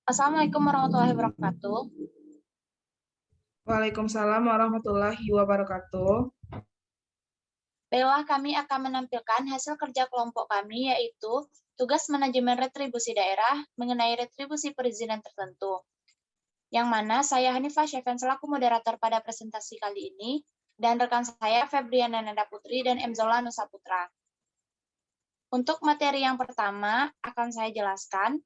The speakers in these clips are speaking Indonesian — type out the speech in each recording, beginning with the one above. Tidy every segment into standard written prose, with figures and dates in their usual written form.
Assalamualaikum warahmatullahi wabarakatuh. Waalaikumsalam warahmatullahi wabarakatuh. Baiklah, kami akan menampilkan hasil kerja kelompok kami, yaitu tugas manajemen retribusi daerah mengenai retribusi perizinan tertentu. Yang mana saya Hanifah Syefen selaku moderator pada presentasi kali ini, dan rekan saya Febriana Nanda Putri dan Emzola Nusa Putra. Untuk materi yang pertama akan saya jelaskan.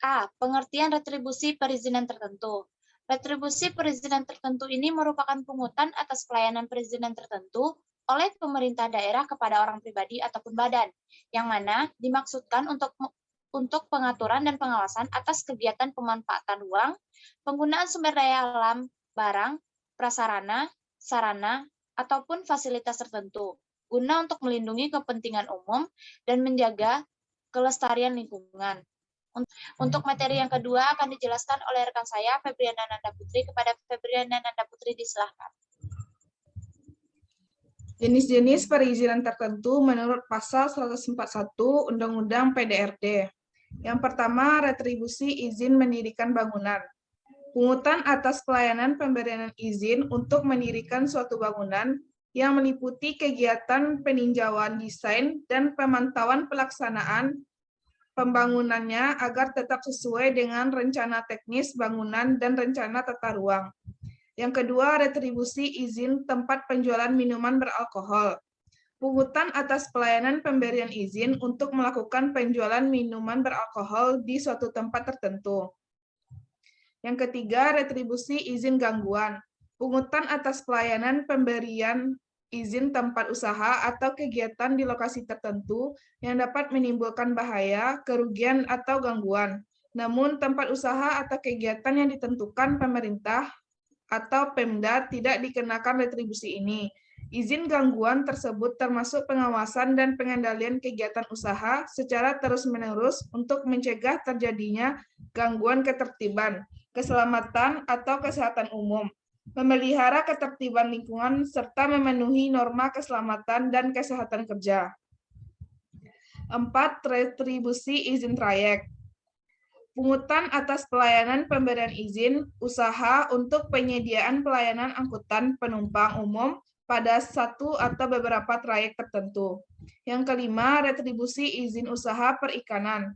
A. Pengertian retribusi perizinan tertentu. Retribusi perizinan tertentu ini merupakan pungutan atas pelayanan perizinan tertentu oleh pemerintah daerah kepada orang pribadi ataupun badan, yang mana dimaksudkan untuk pengaturan dan pengawasan atas kegiatan pemanfaatan ruang, penggunaan sumber daya alam, barang, prasarana, sarana, ataupun fasilitas tertentu, guna untuk melindungi kepentingan umum dan menjaga kelestarian lingkungan. Untuk materi yang kedua akan dijelaskan oleh rekan saya, Febriana Nanda Putri. Kepada Febriana Nanda Putri, disilahkan. Jenis-jenis perizinan tertentu menurut pasal 141 Undang-Undang PDRD. Yang pertama, retribusi izin mendirikan bangunan. Pungutan atas pelayanan pemberian izin untuk mendirikan suatu bangunan yang meliputi kegiatan peninjauan desain dan pemantauan pelaksanaan pembangunannya agar tetap sesuai dengan rencana teknis bangunan dan rencana tata ruang. Yang kedua, retribusi izin tempat penjualan minuman beralkohol. Pungutan atas pelayanan pemberian izin untuk melakukan penjualan minuman beralkohol di suatu tempat tertentu. Yang ketiga, retribusi izin gangguan. Pungutan atas pelayanan pemberian izin tempat usaha atau kegiatan di lokasi tertentu yang dapat menimbulkan bahaya, kerugian, atau gangguan. Namun, tempat usaha atau kegiatan yang ditentukan pemerintah atau Pemda tidak dikenakan retribusi ini. Izin gangguan tersebut termasuk pengawasan dan pengendalian kegiatan usaha secara terus-menerus untuk mencegah terjadinya gangguan ketertiban, keselamatan, atau kesehatan umum, memelihara ketertiban lingkungan, serta memenuhi norma keselamatan dan kesehatan kerja. 4. Retribusi izin trayek. Pungutan atas pelayanan pemberian izin usaha untuk penyediaan pelayanan angkutan penumpang umum pada satu atau beberapa trayek tertentu. Yang kelima, retribusi izin usaha perikanan.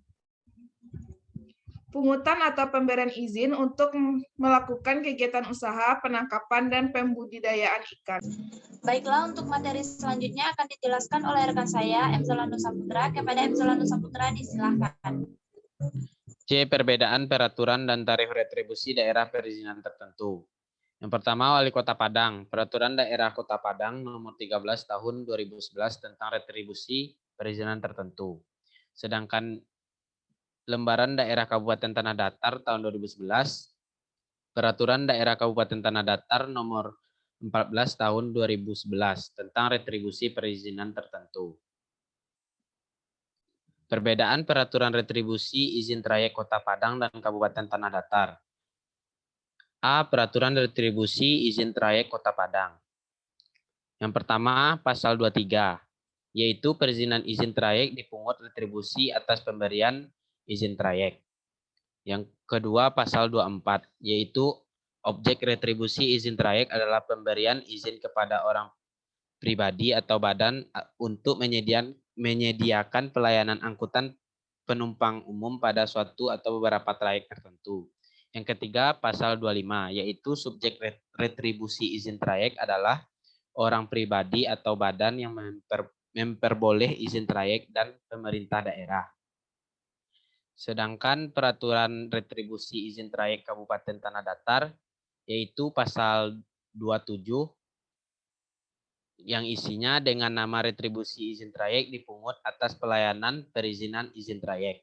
Pungutan atau pemberian izin untuk melakukan kegiatan usaha penangkapan dan pembudidayaan ikan. Baiklah, untuk materi selanjutnya akan dijelaskan oleh rekan saya, Emzola Nusa Putra. Kepada Emzola Nusa Putra, disilahkan. C. Perbedaan peraturan dan tarif retribusi daerah perizinan tertentu. Yang pertama, Wali Kota Padang. Peraturan Daerah Kota Padang nomor 13 tahun 2011 tentang retribusi perizinan tertentu. Sedangkan Lembaran Daerah Kabupaten Tanah Datar tahun 2011, Peraturan Daerah Kabupaten Tanah Datar nomor 14 tahun 2011 tentang retribusi perizinan tertentu. Perbedaan peraturan retribusi izin trayek Kota Padang dan Kabupaten Tanah Datar. A. Peraturan retribusi izin trayek Kota Padang. Yang pertama, pasal 23, yaitu perizinan izin trayek dipungut retribusi atas pemberian izin trayek. Yang kedua, pasal 24, yaitu objek retribusi izin trayek adalah pemberian izin kepada orang pribadi atau badan untuk menyediakan pelayanan angkutan penumpang umum pada suatu atau beberapa trayek tertentu. Yang ketiga, pasal 25, yaitu subjek retribusi izin trayek adalah orang pribadi atau badan yang memperboleh izin trayek dan pemerintah daerah. Sedangkan peraturan retribusi izin trayek Kabupaten Tanah Datar, yaitu pasal 27, yang isinya dengan nama retribusi izin trayek dipungut atas pelayanan perizinan izin trayek.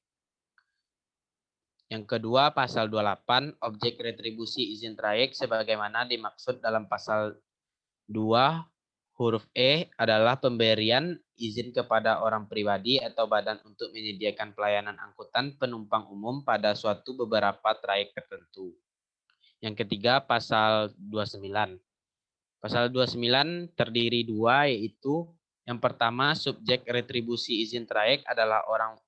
Yang kedua, pasal 28, objek retribusi izin trayek sebagaimana dimaksud dalam pasal 2 huruf E adalah pemberian izin kepada orang pribadi atau badan untuk menyediakan pelayanan angkutan penumpang umum pada suatu beberapa trayek tertentu. Yang ketiga, pasal 29. Pasal 29 terdiri dua, yaitu yang pertama, subjek retribusi izin trayek adalah orang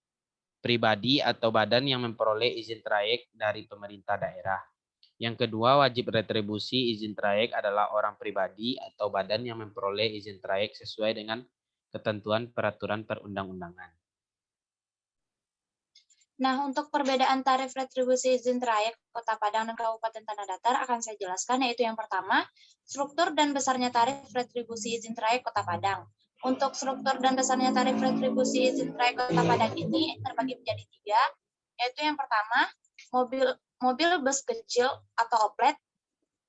pribadi atau badan yang memperoleh izin trayek dari pemerintah daerah. Yang kedua, wajib retribusi izin trayek adalah orang pribadi atau badan yang memperoleh izin trayek sesuai dengan ketentuan peraturan perundang-undangan. Nah, untuk perbedaan tarif retribusi izin trayek Kota Padang dan Kabupaten Tanah Datar akan saya jelaskan, yaitu yang pertama, struktur dan besarnya tarif retribusi izin trayek Kota Padang. Untuk struktur dan besarnya tarif retribusi izin trayek Kota Padang ini terbagi menjadi 3, yaitu yang pertama, mobil bus kecil atau oplet,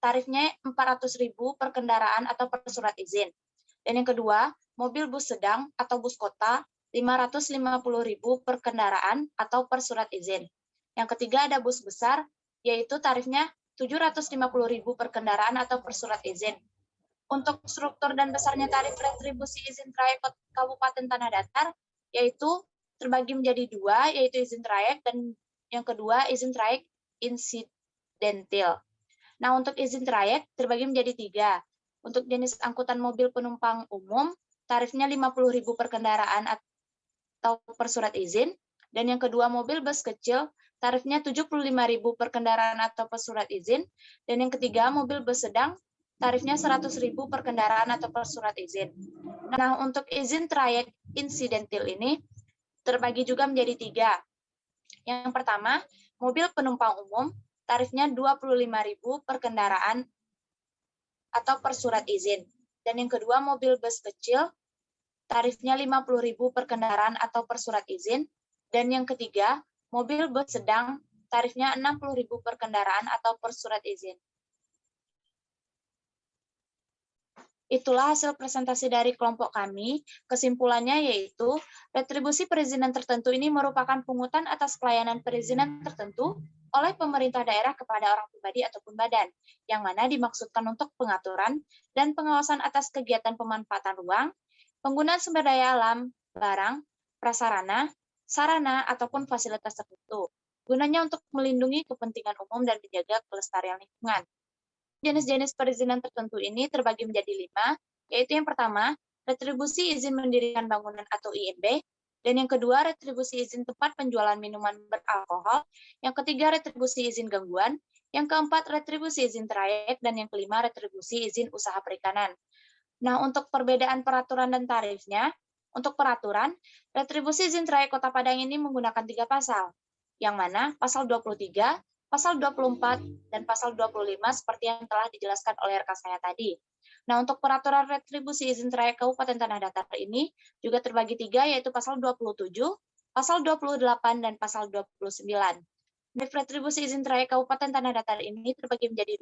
tarifnya 400.000 per kendaraan atau per surat izin. Dan yang kedua, mobil bus sedang atau bus kota, 550.000 per kendaraan atau per surat izin. Yang ketiga ada bus besar, yaitu tarifnya 750.000 per kendaraan atau per surat izin. Untuk struktur dan besarnya tarif retribusi izin trayek Kabupaten Tanah Datar, yaitu terbagi menjadi 2, yaitu izin trayek dan yang kedua izin trayek insidentil. Nah, untuk izin trayek terbagi menjadi 3. Untuk jenis angkutan mobil penumpang umum, tarifnya 50.000 per kendaraan atau per surat izin. Dan yang kedua, mobil bus kecil, tarifnya 75.000 per kendaraan atau per surat izin. Dan yang ketiga, mobil bus sedang, tarifnya 100.000 per kendaraan atau per surat izin. Nah, untuk izin trayek insidentil ini terbagi juga menjadi 3. Yang pertama, mobil penumpang umum, tarifnya 25.000 per kendaraan atau per surat izin. Dan yang kedua, mobil bus kecil, tarifnya 50.000 per kendaraan atau per surat izin. Dan yang ketiga, mobil bus sedang, tarifnya 60.000 per kendaraan atau per surat izin. Itulah hasil presentasi dari kelompok kami. Kesimpulannya yaitu, retribusi perizinan tertentu ini merupakan pungutan atas pelayanan perizinan tertentu oleh pemerintah daerah kepada orang pribadi ataupun badan, yang mana dimaksudkan untuk pengaturan dan pengawasan atas kegiatan pemanfaatan ruang, penggunaan sumber daya alam, barang, prasarana, sarana, ataupun fasilitas tertentu. Gunanya untuk melindungi kepentingan umum dan menjaga kelestarian lingkungan. Jenis-jenis perizinan tertentu ini terbagi menjadi 5, yaitu yang pertama, retribusi izin mendirikan bangunan atau IMB, dan yang kedua, retribusi izin tempat penjualan minuman beralkohol, yang ketiga, retribusi izin gangguan, yang keempat, retribusi izin trayek, dan yang kelima, retribusi izin usaha perikanan. Nah, untuk perbedaan peraturan dan tarifnya, untuk peraturan, retribusi izin trayek Kota Padang ini menggunakan 3 pasal, yang mana pasal 23, pasal 24, dan pasal 25 seperti yang telah dijelaskan oleh rekan saya tadi. Nah, untuk peraturan retribusi izin trayek Kabupaten Tanah Datar ini juga terbagi 3, yaitu pasal 27, pasal 28, dan pasal 29. Retribusi izin trayek Kabupaten Tanah Datar ini terbagi menjadi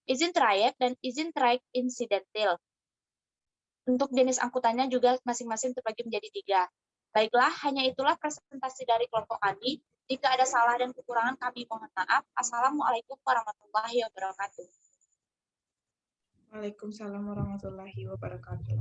2, izin trayek dan izin trayek insidentil. Untuk jenis angkutannya juga masing-masing terbagi menjadi 3. Baiklah, hanya itulah presentasi dari kelompok kami. Jika ada salah dan kekurangan kami mohon maaf. Assalamualaikum warahmatullahi wabarakatuh. Waalaikumsalam warahmatullahi wabarakatuh.